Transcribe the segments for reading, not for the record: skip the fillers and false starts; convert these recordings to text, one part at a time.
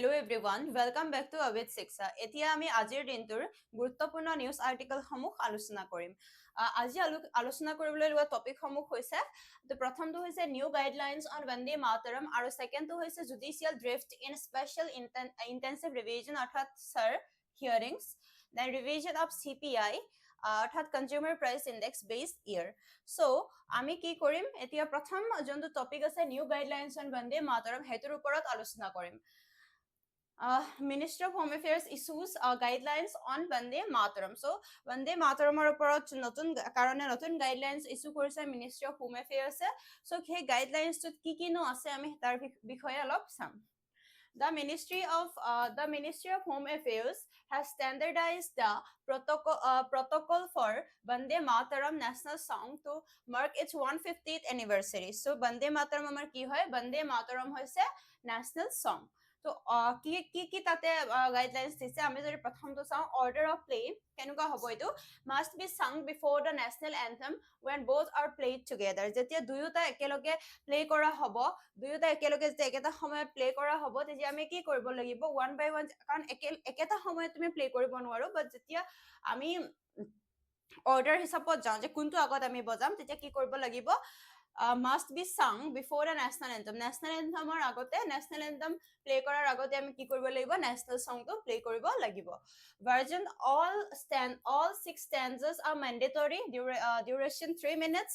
Hello everyone, welcome back to Avit Shiksha. এতিয়া আমি আজিৰ দিনটোৰ গুৰুত্বপূৰ্ণ নিউজ আৰ্টিকেল সমূহ আলোচনা কৰিম। আজি আলোচনা কৰিবলৈ লোৱা টপিক সমূহ হৈছে প্ৰথমটো হৈছে new guidelines on Vande Mataram আৰু সেকেন্ডটো হৈছে judicial drift in special intensive revision অৰ্থাৎ SIR hearings, then revision of CPI অৰ্থাৎ consumer price index based year. So আমি কি কৰিম এতিয়া প্ৰথম যোনটো টপিক আছে new guidelines on Vande Mataram হেতুৰ ওপৰত আলোচনা কৰিম। Ministry of Home Affairs issues guidelines on Vande Mataram. So Vande Mataram oporot notun karone notun guidelines issue korise Ministry of Home Affairs. So he guidelines to ki ki no ase ami tar bikhoye alop sam. The Ministry of Home Affairs has standardized the protocol for Vande Mataram national song to mark its 150th anniversary. So Vande Mataram amar ki hoy Vande Mataram hoise national song. তো কি তাতে guidelines দিছে আমি যদি প্ৰথমটো চাওঁ order of play কেনেকুৱা হ'ব এটো must be sung বিফোৰ the national anthem when both are played together যেতিয়া দুয়োটা একেলগে প্লে কৰা হ'ব দুয়োটা একেলগে যেতিয়া একেটা সময়ত প্লে কৰা হ'ব তেতিয়া আমি কি কৰিব লাগিব ওয়ান বাই ওয়ান কাৰণ একেটা সময়ত তুমি প্লে কৰিব নোৱাৰো বাট যেতিয়া আমি অৰ্ডাৰ হিচাপত যাওঁ যে কোনটো আগত আমি বজাম তেতিয়া কি কৰিব লাগিব must be sung before the national anthem. National anthem or agote national anthem play korar agote ami ki koribo lagibo national song to play koribo lagibo. Version all 6 stanzas are mandatory. Duration 3 minutes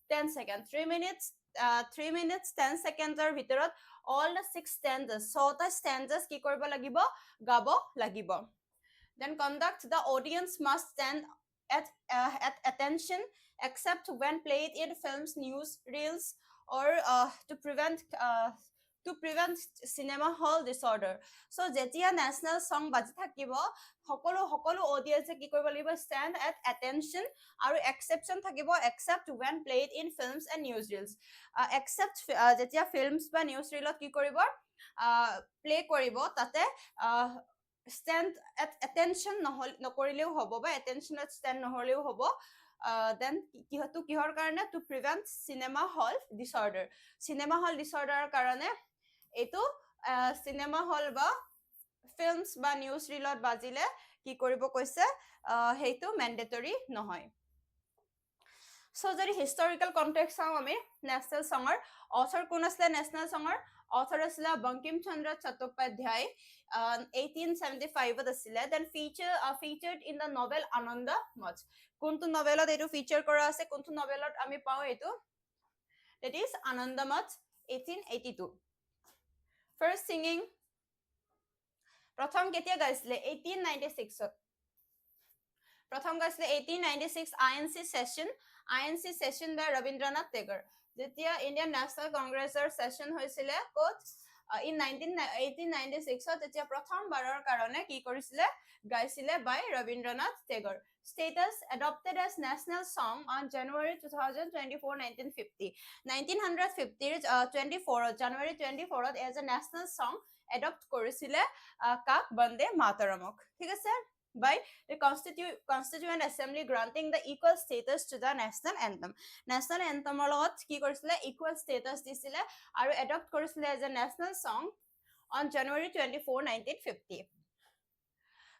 10 seconds. 3 minutes 10 seconds or bhitorot all the 6 stanzas. So the stanzas ki koribo lagibo gabo lagibo. Then conduct the audience must stand at attention except when played in films, news reels or to prevent cinema hall disorder. So jetia national song baji thakibo hokolo audience ki koribo lagibo stand at attention aru exception thakibo except when played in films and news reels. Except jetia films ba news reelot ki koribo play koribo tate stand at attention নকৰিলেও হ'ব বা attention at stand নহলেও হ'ব then কিহৰ কাৰণে to prevent cinema hall disorder কাৰণে এটো cinema hall বা films বা news reelত বাজিলে কি কৰিব কৈছে হেইটো mandatory নহয় So যদি historical context চাও আমি national song author কোন আছিল national song author আছিল Bankim Chandra Chattopadhyay 1875 ত আছিল then featured in the novel Anandamath কোনটো নভেলত এটো ফিচার কৰা আছে কোনটো নভেলত আমি পাও এটো that is Anandamath 1882 first singing প্ৰথম কেতিয়া গাইছিলে 1896 ত প্ৰথম গাইছিলে 1896 INC session by Rabindranath Tagore যেতিয়া Indian National Congressৰ session হৈছিলে কোত in 1896 ত তেতিয়া প্ৰথম বাৰৰ কাৰণে কি কৰিছিলে গাইছিলে by Rabindranath Tagore status adopted as national song on January 2024 1950 January 24 as a national song adopt কৰিছিলে কাক Vande Mataramক ঠিক আছে by the Constituent Assembly granting the equal status to the national anthem. National anthem লগত কি কৰিছিলে equal status দিছিলে আৰু adopt কৰিছিলে as a national song on January 24 1950.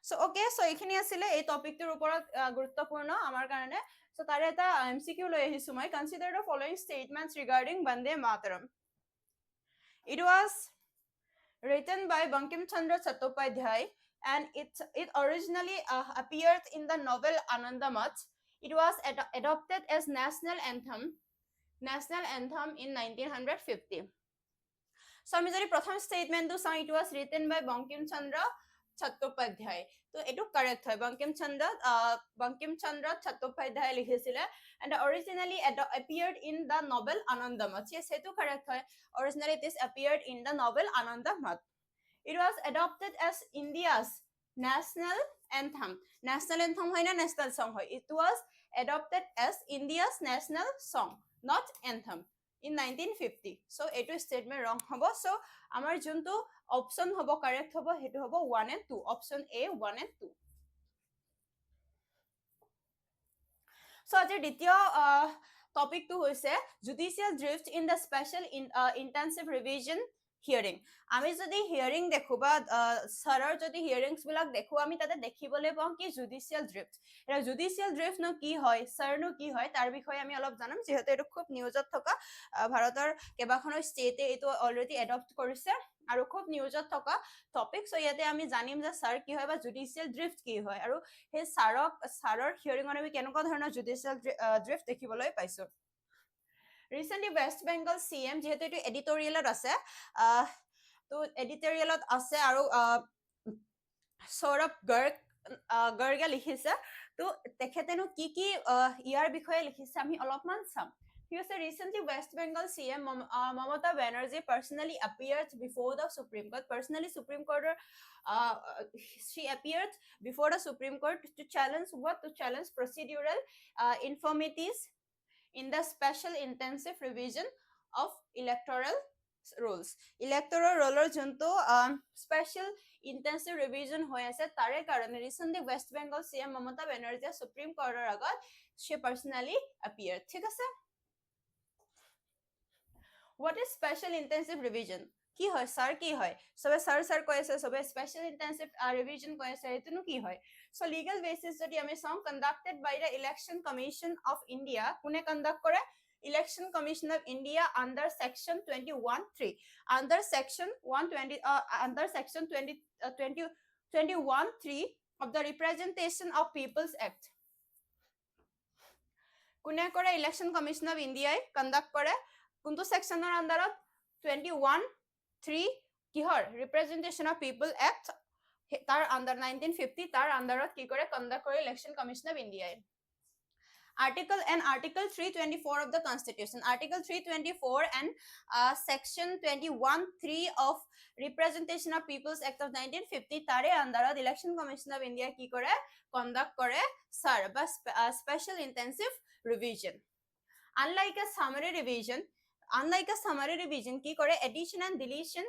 So okay so এইখিনি আছিল এই টপিকটোৰ ওপৰত গুৰুত্বপূৰ্ণ আমাৰ কাৰণে so তাৰে এটা MCQ লৈ আহিছো মই consider the following statements regarding Vande Mataram. It was written by Bankim Chandra Chattopadhyay and it originally appeared in the novel Anandamath. It was adopted as national anthem in 1950. So আমি যদি প্ৰথম statement to say it was written by Bankim Chandra Chattopadhyay. So etu correct hoy Bankim Chandra Chattopadhyay লিখিছিলে and originally appeared in the novel Anandamath. Yes etu correct hoy originally it is appeared in the novel Anandamath. It was adopted as India's national anthem. National anthem hoy na national song hoy. It was adopted as India's national song, not anthem in 1950. So eto statement wrong hobo. So amar juntu option hobo correct hobo hetu hobo 1 and 2. Option A 1 and 2. So ajir dityo topic to hoise judicial drift in the special intensive revision hearing আমি যদি hearing দেখো বা ছাৰৰ যদি হিয়াৰিংছ বিলাক দেখো আমি তাতে দেখিবলৈ পাওঁ কি জুডিচিয়েল ড্ৰিফ্ট এটা জুডিচিয়েল ড্ৰিফ্ট নো কি হয় ছাৰনো কি হয় তাৰ বিষয়ে আমি অলপ জানাম যিহেতু এইটো খুব নিউজত থকা ভাৰতৰ কেইবাখনো ষ্টেটে এইটো অলৰেডি এডপ্ট কৰিছে আৰু খুব নিউজত থকা টপিক সো ইয়াতে আমি জানিম যে ছাৰ কি হয় বা জুডিচিয়েল ড্ৰিফ্ট কি হয় আৰু সেই ছাৰৰ হিয়াৰিঙত আমি কেনেকুৱা ধৰণৰ জুডিচিয়েল ড্ৰিফ্ট দেখিবলৈ পাইছো ৰিসেন্টলি ওয়েস্ট বেংগল CM যেহেতু এটো এডিটৰিয়েলত আছে তো এডিটৰিয়েলত আছে আৰু সৌৰভ গৰ্গে লিখিছে তো তেখেতেনো কি কি ইয়াৰ বিষয়ে লিখিছে আমি অলপমান চাম ঠিক আছে recently West Bengal CM Mamata Banerjee personally appeared before the Supreme Court she appeared before the Supreme Court to challenge procedural infirmities in the special intensive revision of electoral rules electoral roller junto special intensive revision hoy ase tare karone recently West Bengal CM Mamata Banerjee Supreme Court er agot she personally appeared thik ase what is special intensive revision কি হয় sir কি হয় সবে sir কৈ আছে সবে special intensive revision কৈ আছে এতনো কি হয় সো লিগ্যাল বেসিস যদি আমি সং conducted by the election commission of India কোনে কন্ডাক্ট করে Election Commission of India under Section 21(3) under Section 21(3) of the Representation of People's Act কোনে কৰে Election Commission of India conduct কৰে কোনটো সেকশনৰ আন্ডাৰত 21(3) কিহৰ Representation of People Act তাৰ under 1950 তাৰ আন্ডাৰত কি কৰে কন্ডাক্ট কৰে Election Commission of India Article 324 of the Constitution. Article 324 and Section 21(3) of Representation of People's Act of 1950 tare andarat Election Commission of India ki kore conduct kore sir ba special intensive revision. Unlike a summary revision ki kore addition and deletion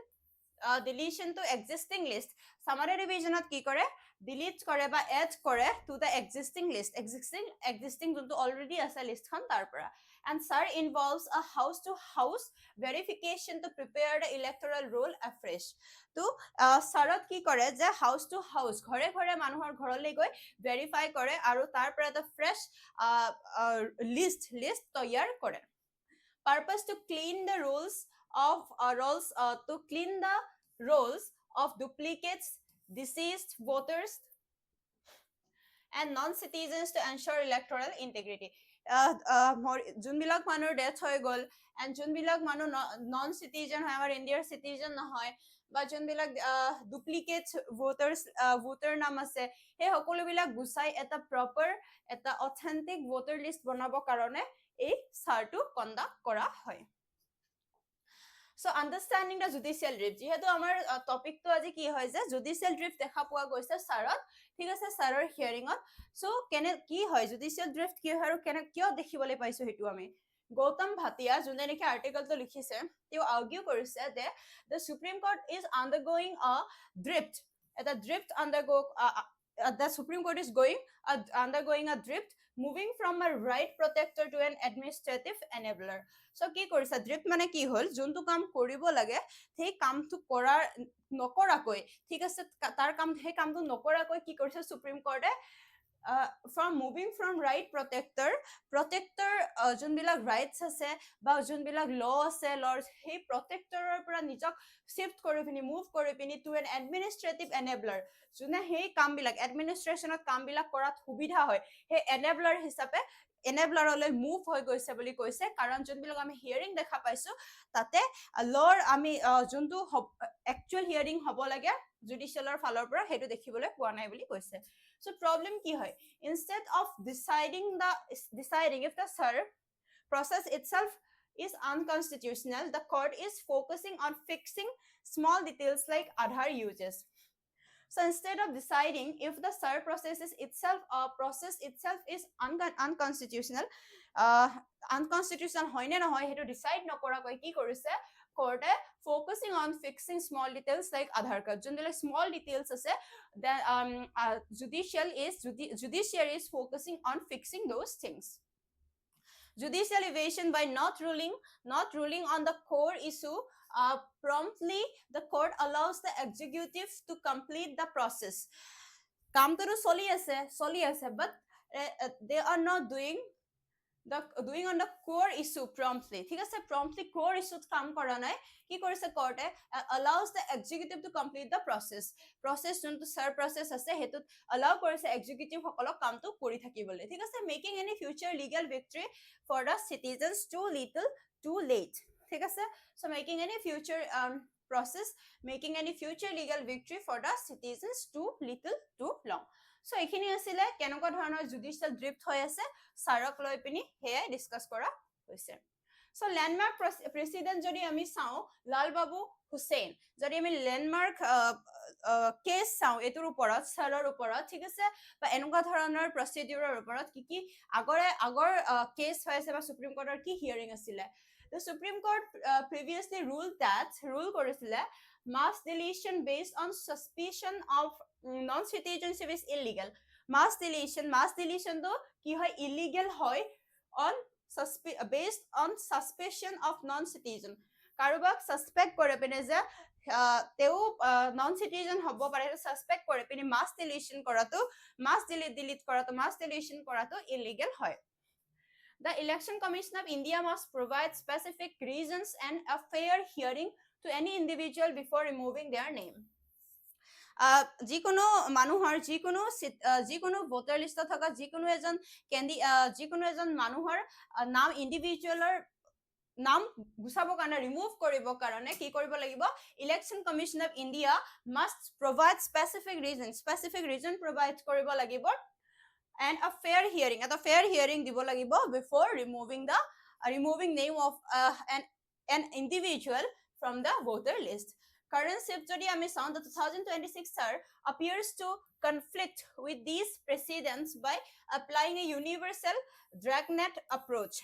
to existing list summary revision ki kore delete kore ba add kore to the existing list existing jonto already asa list khan tar pora and sir involves a house to house verification to prepare the electoral roll afresh to sarot ki kore je house to house ghore ghore manuhor ghorole goi verify kore aru tar pora the fresh list toyar kore purpose to clean the rolls of duplicates deceased voters and non-citizens to ensure electoral integrity যোনবিলাক মানুহৰ death হৈ গল and যোনবিলাক মানুহ non citizen হয় আমাৰ ইণ্ডিয়াৰ citizen নহয় বা যোনবিলাক ডুপ্লিকেট ভোটাৰ নাম আছে সেই সকলোবিলাক গুচাই এটা প্ৰপাৰ এটা অথেন্টিক ভোটাৰ লিষ্ট বনাব কাৰণে এই সাৰটো কন্ডাক্ট কৰা হয় So understanding the judicial drift যেহেতু আমাৰ টপিক তো আজি কি হয় যে judicial drift দেখা পোৱা গৈছে সাৰত ঠিক আছে সাৰৰ হিয়াৰিংত সো কেনে কি হয় judicial drift কি হয় আৰু কেনে কিয় দেখিবলৈ পাইছো হেতু আমি গৌতম ভাটিয়া যোনে নেকি আৰ্টিকেলটো লিখিছে তেওঁ আৰ্গিউ কৰিছে যে the Supreme Court is undergoing a drift the Supreme Court is undergoing a drift moving from a right protector to an administrative enabler so কি কৰিছে drift মানে কি হল যোনটো কাম কৰিব লাগে সেই কামটো কৰাৰ নকৰাকৈ ঠিক আছে তাৰ কাম সেই কামটো নকৰাকৈ কি কৰিছে Supreme Court from moving from right protector যোনবিলাক rights আছে বা যোনবিলাক law আছে laws সেই protectorৰ পৰা নিজক shift কৰি পিনি move কৰি পিনি to an administrative enabler যোনে সেই কামবিলাক administrationত কামবিলাক কৰাত সুবিধা হয় সেই enabler হিচাপে enablerলৈ move হৈ গৈছে বুলি কৈছে কাৰণ যোনবিলাক আমি হিয়াৰিং দেখা পাইছো তাতে lawৰ আমি যোনটো actual hearing হ'ব লাগে judicialৰ ফালৰ পৰা হেতু দেখিবলৈ পোৱা নাই বুলি কৈছে so problem কি হয় instead of deciding if the process itself is unconstitutional the court is focusing on fixing small details like ADRE uses so instead of deciding if the process itself is unconstitutional হয় নে নহয় হেতু decide নকৰা কৈ কি কৰিছে court focusing on fixing small details like Aadhaar card যোনবিলাক small details আছে then judiciary is focusing on fixing those things judicial evasion by not ruling on the core issue promptly the court allows the executive to complete the process. কামটো চলি আছে but they are not doing on the core issue promptly. ঠিক আছে, promptly core issue কাম কৰা নাই, কি কৰিছে কোৰ্টে allows the executive to complete the process যোনটো sir process আছে হেতুত allow কৰিছে executive সকলক কামটো কৰি থাকিবলৈ। ঠিক আছে, making any future legal victory for the citizens too little too late। ঠিক আছে, so making any future making any future legal victory for the citizens too little too long। so এইখিনি আছিলে কেনেকুৱা ধৰণৰ জুডিচিয়েল ড্ৰিফ্ট হৈ আছে ছাৰক লৈ পিনি হেয়াই ডিসকাস কৰা হৈছে। so landmark precedent যদি আমি চাও লাল বাবু হুছেইন, যদি আমি ল্যান্ডমার্ক কেস চাও এটোৰ ওপৰত ছাৰৰ ওপৰত, ঠিক আছে, বা এনেকুৱা ধৰণৰ প্ৰচিডিউৰৰ ওপৰত কি আগৰ কেস হৈ আছে বা সুপ্ৰিম কোৰ্টৰ কি হিয়াৰিং আছিলে। The Supreme Court previously rule কৰিছিলে mass deletion based on suspicion of non-citizenship is illegal। mass deletion to কি হয় illegal হয় on based on suspicion of non-citizen। কাৰোবাক suspect কৰে পিনে যে তেও non-citizen হ'ব পাৰে, suspect কৰে পিনে mass deletion কৰাটো mass deletion কৰাটো illegal হয়। The Election Commission of India must provide specific reasons and a fair hearing to any individual before removing their name। যিকোনো মানুহৰ যিকোনো ভোটাৰ লিষ্টত থকা যিকোনো এজন মানুহৰ নাম ইন্ডিভিজুৱেলৰ নাম গুচাবৰ কাৰণে ৰিমুভ কৰিবৰ কাৰণে কি কৰিব লাগিব, election commission of India must provide specific reason provide কৰিব লাগিব and a fair hearing দিব লাগিব before removing name of an individual from the voter list। current shift যদি আমি চাও, the 2026 SAR appears to conflict with these precedents by applying a universal dragnet approach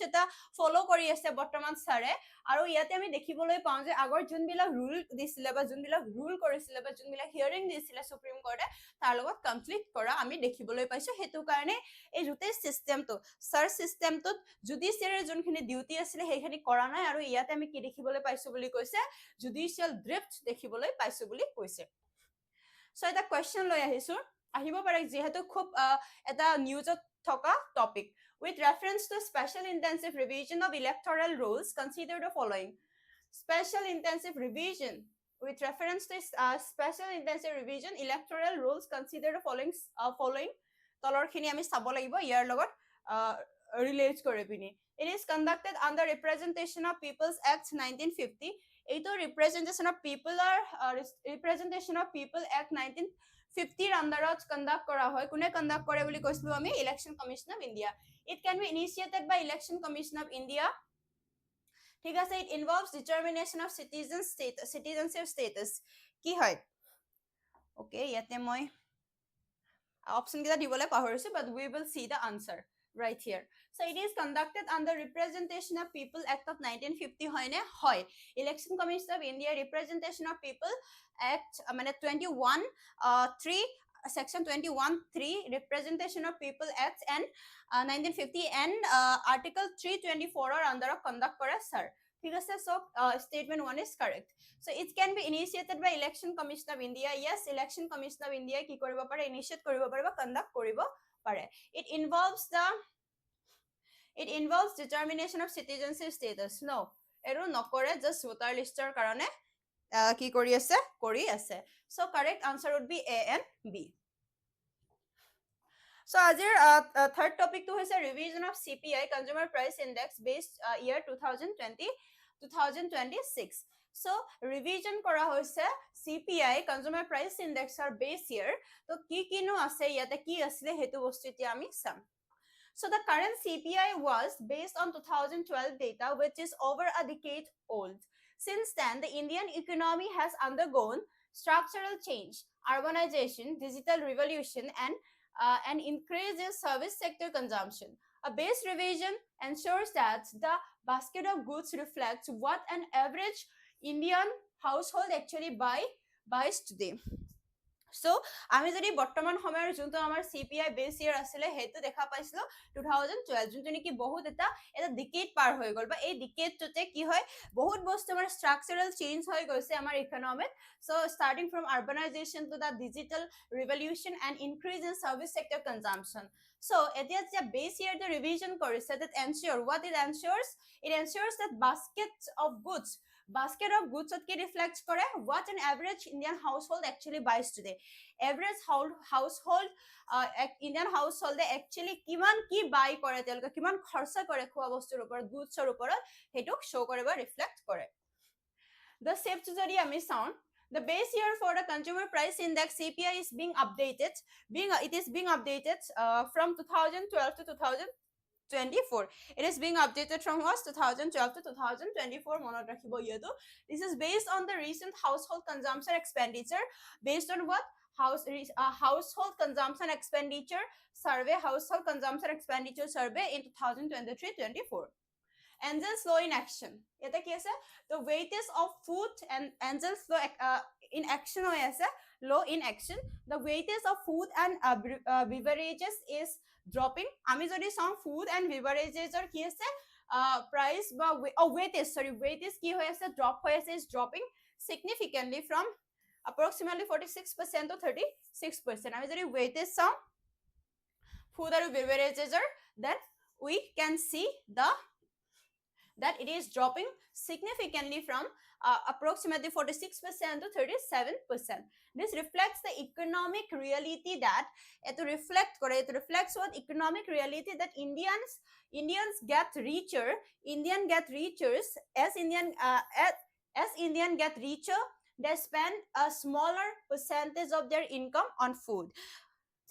এটা ফলো কৰি আছে বৰ্তমান ছাৰে। আৰু ইয়াতে আমি দেখিবলৈ পাওঁ যে আগৰ যোনবিলাক ৰুল দিছিলে বা যোনবিলাক ৰুল কৰিছিলে বা যোনবিলাক হিয়াৰিং দিছিলে সুপ্ৰিম কোৰ্টে তাৰ লগত কনফ্লিক্ট কৰা আমি দেখিবলৈ পাইছো। সেইটো কাৰণে এই গোটেই চিষ্টেমটো সাৰ্চ চিষ্টেমটোত জুডিচিয়াৰীৰ যোনখিনি ডিউটি আছিলে সেইখিনি কৰা নাই, আৰু ইয়াতে আমি কি দেখিবলৈ পাইছো বুলি কৈছে, জুডিচিয়েল ড্ৰিফ্ট দেখিবলৈ পাইছো বুলি কৈছে। সো এটা কোৱেশ্চন লৈ আহিব পাৰে যেহেতু খুব এটা নিউজত থকা topic. With reference to special intensive revision of electoral rules, consider the following। Special intensive revision with reference to special intensive revision electoral rules, consider the following তলৰ খিনি আমি চাব লাগিব ইয়াৰ লগত ৰিলেট কৰি পিনি। It is conducted under Representation of People's Act 1950। এইটো Representation of People Act 1950 ৰ আন্ডাৰত কন্ডাক্ট কৰা হয়। কোনে কন্ডাক্ট কৰে বুলি কৈছিলো আমি, election commission of India. It can be initiated by Election Commission of India। ঠিক আছে, it involves determination of citizenship status। কি হয় okay, ইয়াতে মই অপশন কেইটা দিবলৈ পাহৰিছো, but we will see the answer right here। So it is conducted under Representation of People Act of 1950 হয় নে? হয়। Election Commission of India Representation of People Act মানে 21(3) Section 21(3) Representation of People Act and 1950 and Article 324 ৰ আন্ডাৰত conduct কৰে sir. ঠিক আছে, so statement 1 is correct। So it can be initiated by Election Commission of India। Yes, Election Commission of India কি কৰিব পাৰে, initiate কৰিব পাৰে বা conduct কৰিব পাৰে। It involves determination of citizenship status। No, এৰো নকৰে, just voter lister কাৰণে কি কৰি আছে। So correct answer would be A and B। So আজিৰ third topic to হৈছে revision of CPI Consumer Price Index based year 2026। So revision কৰা হৈছে CPI Consumer Price Index ৰ base year। তো কি কিনো আছে ইয়াতে কি আছিলে হেতু বস্তু এতিয়া আমি চাম। So the current CPI was based on 2012 data, which is over a decade old। Since then, the Indian economy has undergone structural change, urbanization, digital revolution, and increase in service sector consumption। A base revision ensures that the basket of goods reflects what an average Indian household actually buys today। So আমি যদি বৰ্তমান সময়ৰ যোনটো আমাৰ CPI base ইয়াৰ আছিলে হেতু দেখা পাইছিলো 2012 যোনটো নেকি বহুত এটা ডিকেড পাৰ হৈ গল বা এই ডিকেডটোতে কি হয় বহুত বস্তু আমাৰ স্ট্ৰাকচাৰাল চেঞ্জ হৈ গৈছে আমাৰ ইকনমিত so starting from urbanization to the digital revolution and increase in service sector consumption so এতিয়া যে বেস ইয়াৰ the revision কৰিছে that ensure what it ensures that basket of goods at reflects kore what an average Indian household actually buys today average household Indian household actually kiman ki buy kore teloke kiman kharcha kore khua bostur upor goods or upor hetuk show kore ba reflect kore the steps jodi ami sound the base year for the consumer price index CPI is being updated from 2012 to 2024 it is being updated from 2012 to 2024 monot rakhibo yetu this is based on the recent household consumption expenditure based on what household consumption expenditure survey in 2023-24 Angel's law in action eta ki ase the weightage of food and Angel's law in action hoy ase law in action the weightage of food and beverages is dropping ami jodi some food and beverages or ki ase price ba weightage ki hoy ase drop hoy ase is dropping significantly from approximately 46% to 36% ami jodi weightage some food and beverages are then we can see that it is dropping significantly from approximately 46% to 37%. This reflects the economic reality that it reflects what economic reality that Indians get richer. As Indian get richer, they spend a smaller percentage of their income on food.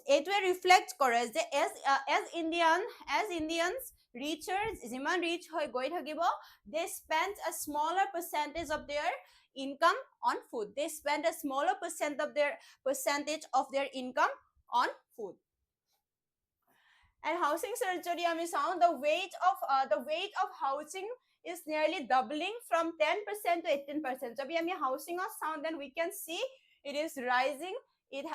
It will reflect যে as Indians richer jiman rich hoy goi thakibo they spend a smaller percentage of their income on food they spend a smaller percentage of their income on food and housing surgery ami sound the weight of housing is nearly doubling from 10% to 18% so we housing of sound then we can see it is rising it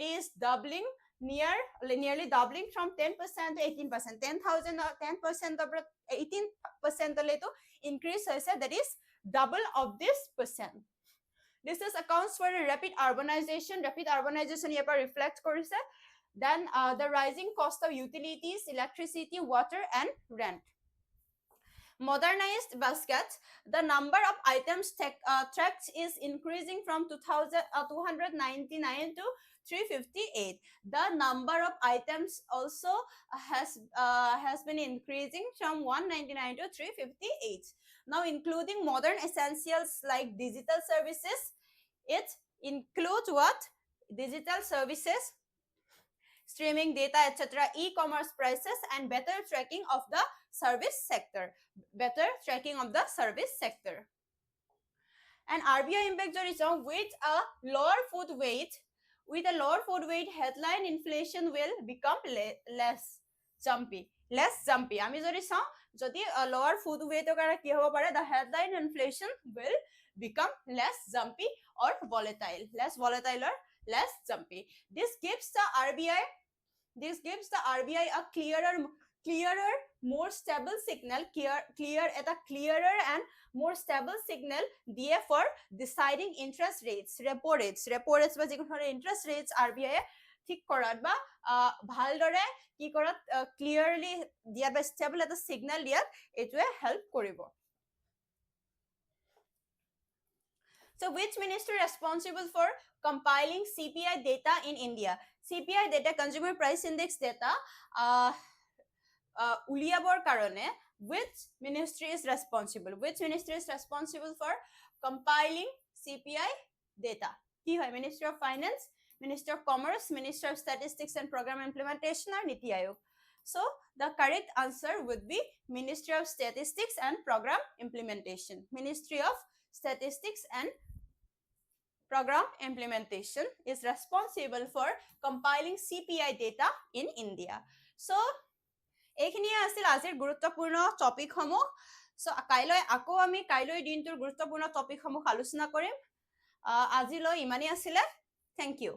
is doubling nearly doubling from 10% to 18%. 10,000 or 10% of 18% to increase that is double of this percent. This is accounts for a rapid urbanization here reflect korise then the rising cost of utilities electricity water and rent modernized baskets the number of items tracked is increasing from 299 to 358 the number of items also has been increasing from 199 to 358 now including modern essentials like digital services it includes what digital services streaming data etc e-commerce prices and better tracking of the service sector and RBI impact is with a lower food weight headline inflation will become less jumpy ami jodi saw jodi lower food weight okara ki hobo pare the headline inflation will become less jumpy or volatile or less jumpy this gives the RBI a clearer more stable signal clearer and more stable signal দিয়ে for deciding interest rates repo rates বা যেকোনো ধৰণৰ interest rates RBI ঠিক কৰাত বা ভাল দৰে কি কৰাত clearly দিয়া বা stable এটা signal দিয়াত এটোৱে help কৰিব So which ministry is responsible for compiling CPI data in India? CPI data, Consumer Price Index data, uliabor karone, which ministry is responsible? Which ministry is responsible for compiling CPI data? Ki hoy Ministry of Finance, Ministry of Commerce, Ministry of Statistics and Program Implementation, or Niti Aayog. So the correct answer would be Ministry of Statistics and Program Implementation. Ministry of Statistics and Program Implementation is responsible for compiling CPI data in India. So, এইখিনিয়ে আছিল আজিৰ গুৰুত্বপূৰ্ণ topic সমূহ so কাইলৈ আকৌ আমি কাইলৈ দিনটোৰ গুৰুত্বপূৰ্ণ টপিক সমূহ আলোচনা কৰিম আজিলৈ ইমানেই আছিল থ্যাংক ইউ